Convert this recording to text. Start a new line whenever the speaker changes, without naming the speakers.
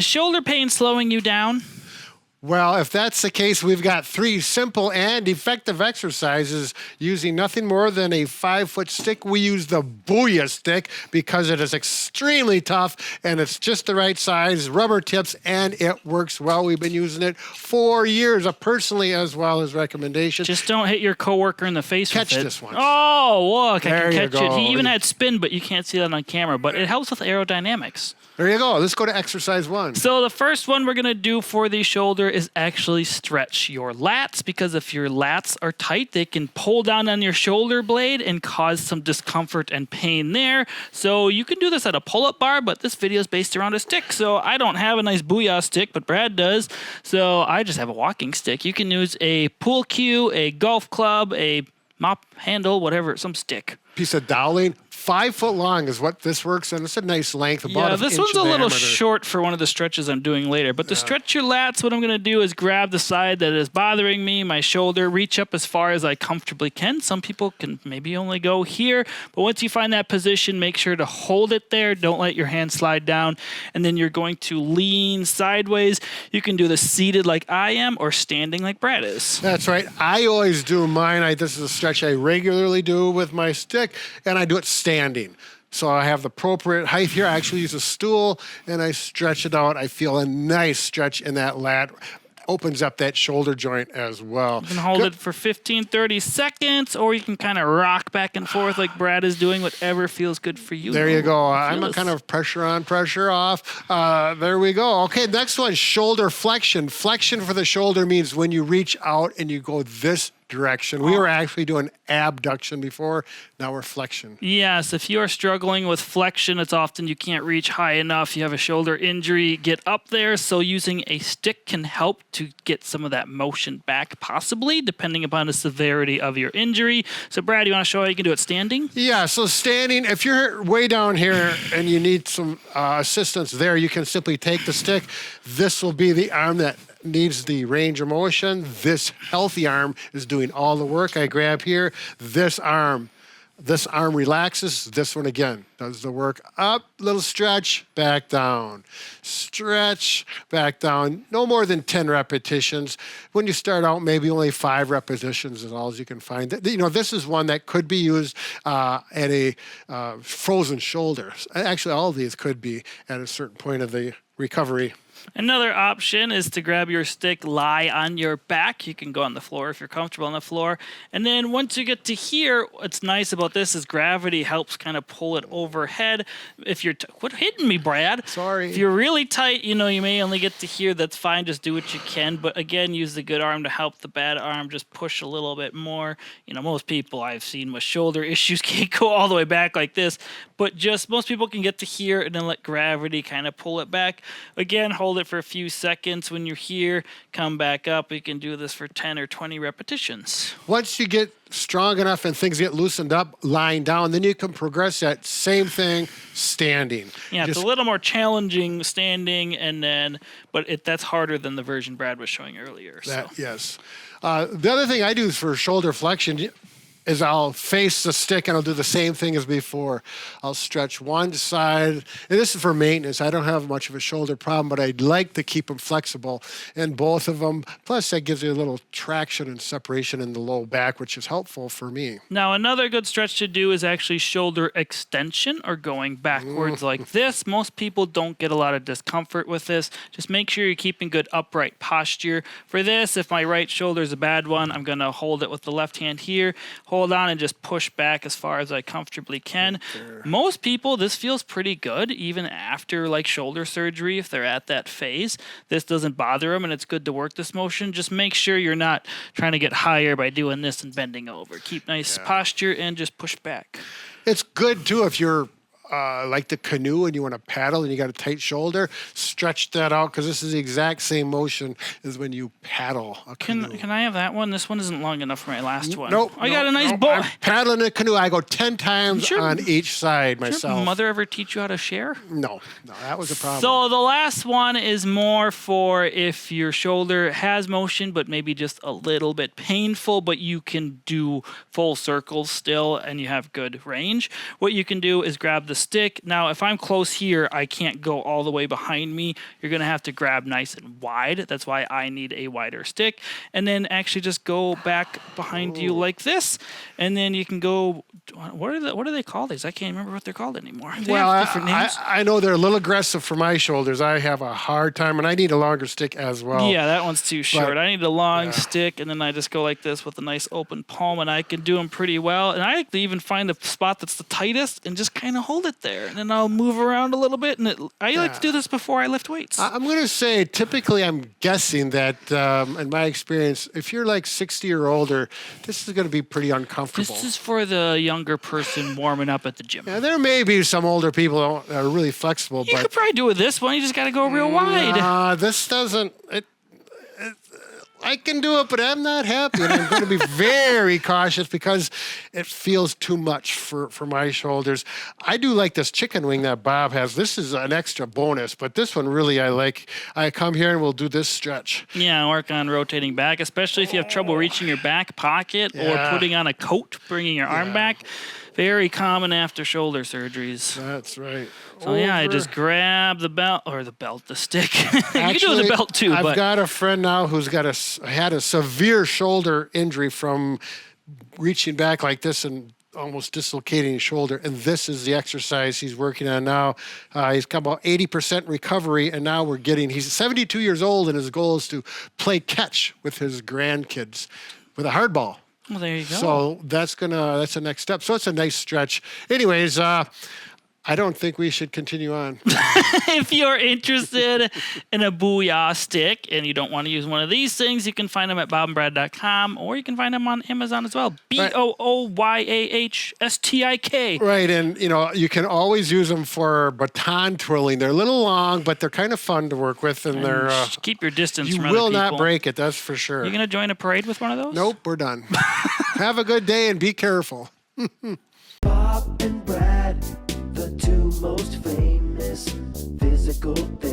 Is shoulder pain slowing you down?
Well, if that's the case, we've got 3 simple and effective exercises using nothing more than a 5-foot stick. We use the Booyah Stik because it is extremely tough and it's just the right size, rubber tips, and it works well. We've been using it for years, personally as well as recommendations.
Just don't hit your coworker in the face with it.
Catch this one.
Oh, look,
There
I
you
can catch
go.
it. He even had spin, but you can't see that on camera. But it helps with aerodynamics.
There you go. Let's go to exercise 1.
So the first one we're going to do for the shoulder is actually stretch your lats, because if your lats are tight, they can pull down on your shoulder blade and cause some discomfort and pain there. So you can do this at a pull-up bar, but this video is based around a stick. So I don't have a nice Booyah Stik, but Brad does. So I just have a walking stick. You can use a pool cue, a golf club, a mop handle, whatever, some stick.
Piece of doweling. 5 foot long is what this works, and it's a nice length.
Yeah, this one's a little short for one of the stretches I'm doing later. But to stretch your lats, what I'm going to do is grab the side that is bothering me, my shoulder, reach up as far as I comfortably can. Some people can maybe only go here. But once you find that position, make sure to hold it there. Don't let your hand slide down. And then you're going to lean sideways. You can do this seated like I am or standing like Brad is.
That's right. I always do mine. This is a stretch I regularly do with my stick, and I do it standing. So I have the appropriate height here. I actually use a stool, and I stretch it out. I feel a nice stretch in that lat. Opens up that shoulder joint as well.
You can hold it for 15, 30 seconds, or you can kind of rock back and forth like Brad is doing, whatever feels good for you.
There you go. I'm a kind of pressure on, pressure off. There we go. Okay, next one, shoulder flexion. Flexion for the shoulder means when you reach out and you go this direction. We were actually doing abduction before. Now we're flexion.
Yes, if you are struggling with flexion, it's often you can't reach high enough. You have a shoulder injury, get up there. So using a stick can help to get some of that motion back, possibly, depending upon the severity of your injury. So Brad, you want to show how you can do it standing?
Yeah, so standing, if you're way down here and you need some assistance there, you can simply take the stick. This will be the arm that needs the range of motion. This healthy arm is doing all the work. I grab here. This arm relaxes. This one again does the work. Up, little stretch, back down. Stretch, back down. No more than 10 repetitions. When you start out, maybe only 5 repetitions is all as you can find. You know, this is one that could be used at a frozen shoulder. Actually, all of these could be at a certain point of the recovery.
Another option is to grab your stick, lie on your back. You can go on the floor if you're comfortable on the floor. And then once you get to here, what's nice about this is gravity helps kind of pull it overhead. If you're, quit hitting me, Brad.
Sorry.
If you're really tight, you know, you may only get to here. That's fine. Just do what you can. But again, use the good arm to help the bad arm. Just push a little bit more. You know, most people I've seen with shoulder issues can't go all the way back like this. But just most people can get to here and then let gravity kind of pull it back. Again, hold it for a few seconds. When you're here, come back up. You can do this for 10 or 20 repetitions.
Once you get strong enough and things get loosened up, lying down, then you can progress that same thing standing.
Yeah, it's a little more challenging standing, and then, but that's harder than the version Brad was showing earlier.
Yes. The other thing I do is for shoulder flexion is I'll face the stick and I'll do the same thing as before. I'll stretch one side, and this is for maintenance. I don't have much of a shoulder problem, but I'd like to keep them flexible in both of them. Plus, that gives you a little traction and separation in the low back, which is helpful for me.
Now, another good stretch to do is actually shoulder extension or going backwards like this. Most people don't get a lot of discomfort with this. Just make sure you're keeping good upright posture. For this, if my right shoulder is a bad one, I'm going to hold it with the left hand here. Hold on and just push back as far as I comfortably can. Most people, this feels pretty good, even after like shoulder surgery, if they're at that phase. This doesn't bother them, and it's good to work this motion. Just make sure you're not trying to get higher by doing this and bending over. Keep nice posture and just push back.
It's good, too, if you're like the canoe and you want to paddle and you got a tight shoulder, stretch that out, because this is the exact same motion as when you paddle a canoe.
Can I have that one? This one isn't long enough for my last one.
Nope.
I got a nice boat.
I'm paddling a canoe. I go 10 times on each side myself.
Did your mother ever teach you how to share?
No, that was a problem.
So the last one is more for if your shoulder has motion, but maybe just a little bit painful, but you can do full circles still and you have good range. What you can do is grab the stick. Now, if I'm close here, I can't go all the way behind me. You're going to have to grab nice and wide. That's why I need a wider stick. And then actually just go back behind you like this. And then you can go, what do they call these? I can't remember what they're called anymore. They
Well,
have different names.
I know they're a little aggressive for my shoulders. I have a hard time, and I need a longer stick as well.
Yeah, that one's too short. I need a long stick, and then I just go like this with a nice open palm, and I can do them pretty well. And I like to even find a spot that's the tightest and just kind of hold it there. And then I'll move around a little bit. And I like to do this before I lift weights.
I'm going to say, typically, I'm guessing that, in my experience, if you're like 60 or older, this is going to be pretty uncomfortable.
This is for the younger person warming up at the gym.
Yeah, there may be some older people that are really flexible,
You
but
could probably do it with this one. You just got to go real wide.
this doesn't. I can do it, but I'm not happy, and I'm going to be very cautious because it feels too much for my shoulders. I do like this chicken wing that Bob has. This is an extra bonus, but this one really I like. I come here and we'll do this stretch.
Yeah, work on rotating back, especially if you have trouble reaching your back pocket or putting on a coat, bringing your arm back. Very common after shoulder surgeries.
That's right.
So I just grab the the stick. You can do
Actually,
the belt too.
I've got a friend now who's had a severe shoulder injury from reaching back like this and almost dislocating his shoulder. And this is the exercise he's working on now. He's got about 80% recovery, and now he's 72 years old, and his goal is to play catch with his grandkids with a hard ball.
Well, there you go.
So that's the next step. So it's a nice stretch. Anyways, I don't think we should continue on.
If you're interested in a Booyah Stik and you don't want to use one of these things, you can find them at bobandbrad.com, or you can find them on Amazon as well. BOOYAHSTIK.
Right, and you can always use them for baton twirling. They're a little long, but they're kind of fun to work with, and they're
keep your distance
you
from other people.
will not break it, that's for sure.
You gonna join a parade with one of those?
Nope, we're done. Have a good day and be careful.
Bob and Brad, the two most famous physical therapists.